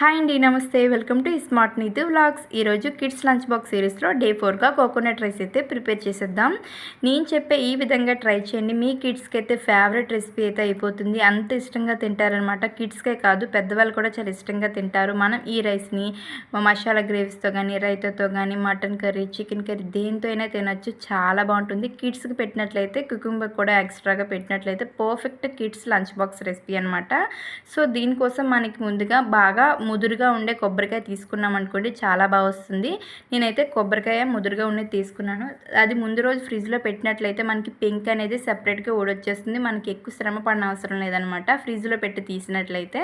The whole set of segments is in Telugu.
హాయ్ అండి, నమస్తే. Welcome to smart Neetu vlogs. ఈరోజు కిడ్స్ లంచ్ బాక్స్ సిరీస్లో డే 4గా కోకోనట్ రైస్ అయితే ప్రిపేర్ చేసేద్దాం. నేను చెప్పే ఈ విధంగా ట్రై చేయండి. మీ కిడ్స్కి అయితే ఫేవరెట్ రెసిపీ అయితే అయిపోతుంది. అంత ఇష్టంగా తింటారనమాట. కిడ్స్కే కాదు, పెద్దవాళ్ళు కూడా చాలా ఇష్టంగా తింటారు. మనం ఈ రైస్ని మసాలా గ్రేవీస్తో కానీ, రైతాతో కానీ, మటన్ కర్రీ, చికెన్ కర్రీ దేంతో అయినా తినొచ్చు. చాలా బాగుంటుంది. కిడ్స్కి పెట్టినట్లయితే, కుకుంబర్ కూడా ఎక్స్ట్రాగా పెట్టినట్లయితే perfect kids lunch box recipe అనమాట. సో దీనికోసం మనకి ముందుగా బాగా ముదురుగా ఉండే కొబ్బరికాయ తీసుకున్నాం అనుకోండి, చాలా బాగా వస్తుంది. నేనైతే కొబ్బరికాయ ముదురుగా ఉండేది తీసుకున్నాను. అది ముందు రోజు ఫ్రిడ్జ్లో పెట్టినట్లయితే మనకి పెంక్ అనేది సెపరేట్గా ఊడొచ్చేస్తుంది. మనకి ఎక్కువ శ్రమ పడిన అవసరం లేదనమాట ఫ్రిడ్జ్లో పెట్టి తీసినట్లయితే.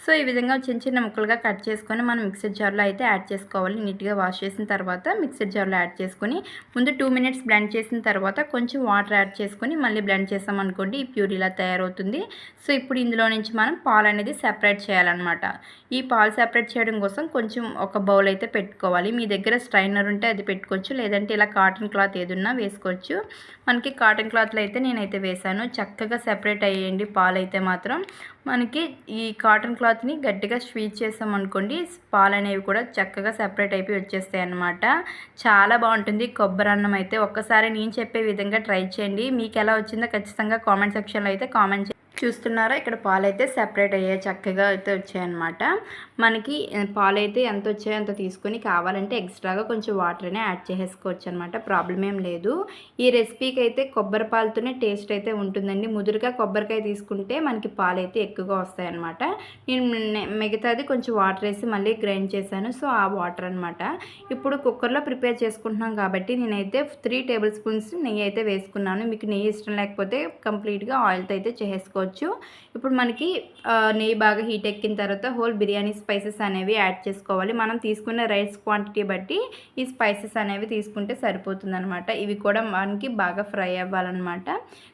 సో ఈ విధంగా చిన్న చిన్న ముక్కలుగా కట్ చేసుకొని మనం మిక్సర్ జార్లో అయితే యాడ్ చేసుకోవాలి. నీట్గా వాష్ చేసిన తర్వాత మిక్సర్ జార్లో యాడ్ చేసుకొని ముందు 2 మినిట్స్ బ్లెండ్ చేసిన తర్వాత కొంచెం వాటర్ యాడ్ చేసుకొని మళ్ళీ బ్లెండ్ చేసామనుకోండి, ఈ ప్యూరీ ఇలా తయారవుతుంది. సో ఇప్పుడు ఇందులో నుంచి మనం పాలు అనేది సెపరేట్ చేయాలన్నమాట. ఈ పాలు సెపరేట్ చేయడం కోసం కొంచెం ఒక బౌల్ అయితే పెట్టుకోవాలి. మీ దగ్గర స్ట్రైనర్ ఉంటే అది పెట్టుకోవచ్చు, లేదంటే ఇలా కాటన్ క్లాత్ ఏదున్నా వేసుకోవచ్చు. మనకి కాటన్ క్లాత్లో అయితే నేనైతే వేసాను. చక్కగా సెపరేట్ అయ్యేయండి పాలు అయితే మాత్రం. మనకి ఈ కాటన్ క్లాత్ని గట్టిగా స్క్వీజ్ చేసామనుకోండి, పాలు అనేవి కూడా చక్కగా సెపరేట్ అయిపోయి వచ్చేస్తాయి అన్నమాట. చాలా బాగుంటుంది కొబ్బరి అన్నం అయితే. ఒక్కసారి నేను చెప్పే విధంగా ట్రై చేయండి. మీకు ఎలా వచ్చిందో ఖచ్చితంగా కామెంట్ సెక్షన్లో అయితే కామెంట్ చూస్తున్నారా, ఇక్కడ పాలు అయితే సెపరేట్ అయ్యాయి, చక్కగా అయితే వచ్చాయన్నమాట. మనకి పాలు అయితే ఎంత వచ్చాయో అంత తీసుకొని కావాలంటే ఎక్స్ట్రాగా కొంచెం వాటర్ అనే యాడ్ చేసేసుకోవచ్చు అనమాట. ప్రాబ్లం ఏం లేదు. ఈ రెసిపీకి అయితే కొబ్బరి పాలతోనే టేస్ట్ అయితే ఉంటుందండి. ముదురుగా కొబ్బరికాయ తీసుకుంటే మనకి పాలు అయితే ఎక్కువగా వస్తాయన్నమాట. నేను మిగతాది కొంచెం వాటర్ వేసి మళ్ళీ గ్రైండ్ చేశాను. సో ఆ వాటర్ అనమాట. ఇప్పుడు కుక్కర్లో ప్రిపేర్ చేసుకుంటున్నాం కాబట్టి నేనైతే 3 టేబుల్ స్పూన్స్ నెయ్యి అయితే వేసుకున్నాను. మీకు నెయ్యి ఇష్టం లేకపోతే కంప్లీట్గా ఆయిల్తో అయితే చేసుకోవచ్చు. ఇప్పుడు మనకి నెయ్యి బాగా హీట్ ఎక్కిన తర్వాత హోల్ బిర్యానీ స్పైసెస్ అనేవి యాడ్ చేసుకోవాలి. మనం తీసుకున్న రైస్ క్వాంటిటీ బట్టి ఈ స్పైసెస్ అనేవి తీసుకుంటే సరిపోతుంది అనమాట. ఇవి కూడా మనకి బాగా ఫ్రై అవ్వాలన్నమాట.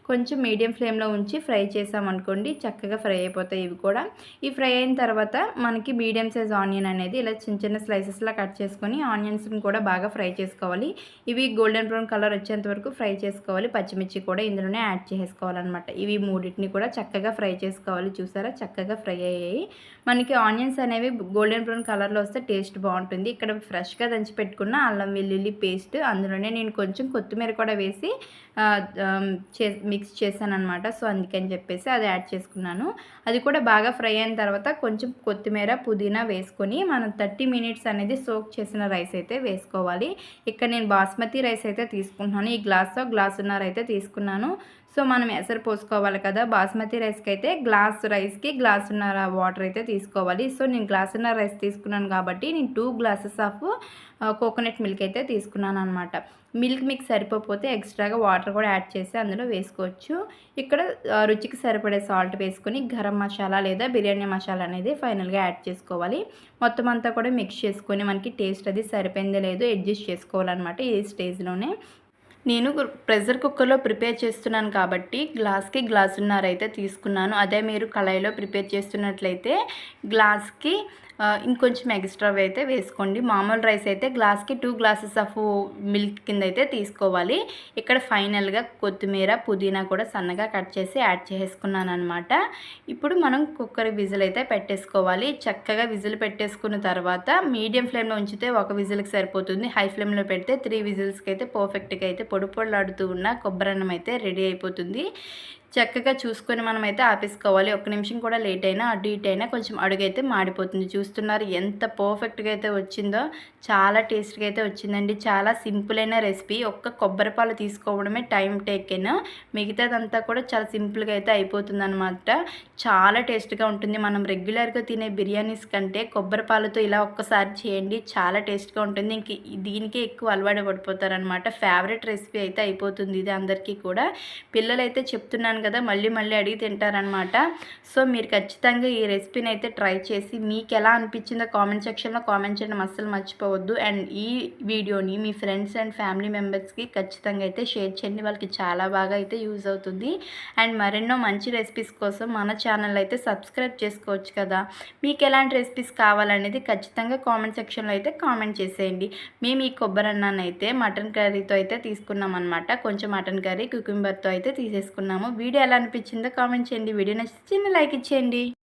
కొంచెం మీడియం ఫ్లేమ్లో ఉంచి ఫ్రై చేసామనుకోండి, చక్కగా ఫ్రై అయిపోతాయి ఇవి కూడా. ఈ ఫ్రై అయిన తర్వాత మనకి మీడియం సైజ్ ఆనియన్ అనేది ఇలా చిన్న చిన్న స్లైసెస్లా కట్ చేసుకొని ఆనియన్స్ని కూడా బాగా ఫ్రై చేసుకోవాలి. ఇవి గోల్డెన్ బ్రౌన్ కలర్ వచ్చేంత వరకు ఫ్రై చేసుకోవాలి. పచ్చిమిర్చి కూడా ఇందులోనే యాడ్ చేసుకోవాలన్నమాట. ఇవి మూడింటిని కూడా చక్కగా ఫ్రై చేసుకోవాలి. చూసారా, చక్కగా ఫ్రై అయ్యాయి. మనకి ఆనియన్స్ అనేవి గోల్డెన్ బ్రౌన్ కలర్లో వస్తే టేస్ట్ బాగుంటుంది. ఇక్కడ ఫ్రెష్గా దంచి పెట్టుకున్న అల్లం వెల్లుల్లి పేస్ట్, అందులోనే నేను కొంచెం కొత్తిమీర కూడా వేసి మిక్స్ చేశాను అనమాట. సో అందుకని చెప్పేసి అది యాడ్ చేసుకున్నాను. అది కూడా బాగా ఫ్రై అయిన తర్వాత కొంచెం కొత్తిమీర, పుదీనా వేసుకొని మనం 30 మినిట్స్ అనేది సోక్ చేసిన రైస్ అయితే వేసుకోవాలి. ఇక్కడ నేను బాస్మతి రైస్ అయితే తీసుకుంటున్నాను. ఈ గ్లాసున్నర అయితే తీసుకున్నాను. సో మనం ఎసరు పోసుకోవాలి కదా, బాస్మతి రైస్కి అయితే రైస్కి గ్లాసున్నర వాటర్ అయితే తీసుకోవాలి. సో నేను గ్లాసున్నర రైస్ తీసుకున్నాను కాబట్టి నేను 2 గ్లాసెస్ ఆఫ్ కోకోనట్ మిల్క్ అయితే తీసుకున్నాను అనమాట. మిల్క్ మీకు సరిపోతే ఎక్స్ట్రాగా వాటర్ కూడా యాడ్ చేసి అందులో వేసుకోవచ్చు. ఇక్కడ రుచికి సరిపడే సాల్ట్ వేసుకొని గరం మసాలా లేదా బిర్యానీ మసాలా అనేది ఫైనల్గా యాడ్ చేసుకోవాలి. మొత్తం అంతా కూడా మిక్స్ చేసుకొని మనకి టేస్ట్ అది సరిపోయిందో లేదో అడ్జస్ట్ చేసుకోవాలన్నమాట. ఈ స్టేజ్లోనే నేను ప్రెషర్ కుక్కర్లో ప్రిపేర్ చేస్తున్నాను కాబట్టి గ్లాసున్నర అయితే తీసుకున్నాను. అదే మీరు కళాయిలో ప్రిపేర్ చేస్తున్నట్లయితే గ్లాస్కి ఇంకొంచెం ఎక్స్ట్రా అయితే వేసుకోండి. మామూలు రైస్ అయితే గ్లాస్కి 2 గ్లాసెస్ ఆఫ్ మిల్క్ కింద అయితే తీసుకోవాలి. ఇక్కడ ఫైనల్గా కొత్తిమీర, పుదీనా కూడా సన్నగా కట్ చేసి యాడ్ చేసుకున్నాను అనమాట. ఇప్పుడు మనం కుక్కర్ విజిల్ అయితే పెట్టేసుకోవాలి. చక్కగా విజిల్ పెట్టేసుకున్న తర్వాత మీడియం ఫ్లేమ్లో ఉంచితే 1 విజిల్కి సరిపోతుంది. హై ఫ్లేమ్లో పెడితే 3 విజిల్స్కి అయితే పర్ఫెక్ట్గా అయితే పొడిలాడుతూ ఉన్న కొబ్బరి అన్నం అయితే రెడీ అయిపోతుంది. చక్కగా చూసుకొని మనమైతే ఆపేసుకోవాలి. 1 నిమిషం కూడా లేట్ అయినా అటు ఇటు అయినా కొంచెం అడుగైతే మాడిపోతుంది. చూస్తున్నారు ఎంత పర్ఫెక్ట్గా అయితే వచ్చిందో. చాలా టేస్ట్గా అయితే వచ్చిందండి. చాలా సింపుల్ అయిన రెసిపీ. ఒక్క కొబ్బరి పాలు తీసుకోవడమే టైం టేకెన్. మిగతాదంతా కూడా చాలా సింపుల్గా అయితే అయిపోతుంది అనమాట. చాలా టేస్ట్గా ఉంటుంది. మనం రెగ్యులర్గా తినే బిర్యానీస్ కంటే కొబ్బరి పాలతో ఇలా ఒక్కసారి చేయండి, చాలా టేస్ట్గా ఉంటుంది. ఇంక దీనికే ఎక్కువ అలవాటు పడిపోతారనమాట. ఫేవరెట్ రెసిపీ అయితే అయిపోతుంది ఇది అందరికీ కూడా. పిల్లలైతే చెప్తున్నాను కదా, మళ్ళీ అడిగి తింటారనమాట. సో మీరు ఖచ్చితంగా ఈ రెసిపీని అయితే ట్రై చేసి మీకు ఎలా అనిపించిందో కామెంట్ సెక్షన్లో కామెంట్ చేయడం అస్సలు మర్చిపోవద్దు. అండ్ ఈ వీడియోని మీ ఫ్రెండ్స్ అండ్ ఫ్యామిలీ మెంబర్స్కి ఖచ్చితంగా అయితే షేర్ చేయండి. వాళ్ళకి చాలా బాగా అయితే యూజ్ అవుతుంది. అండ్ మరెన్నో మంచి రెసిపీస్ కోసం మన ఛానల్ అయితే సబ్స్క్రైబ్ చేసుకోవచ్చు కదా. మీకు ఎలాంటి రెసిపీస్ కావాలనేది ఖచ్చితంగా కామెంట్ సెక్షన్లో అయితే కామెంట్ చేసేయండి. మేము ఈ కొబ్బరి అన్నాన్ని అయితే మటన్ కర్రీతో అయితే తీసుకున్నాం అనమాట. కొంచెం మటన్ కర్రీ కుకుంబర్తో అయితే తీసేసుకున్నాము. వీడియో ఎలా అనిపించిందో కామెంట్ చేయండి. వీడియో నచ్చితే చిన్న లైక్ ఇచ్చేయండి.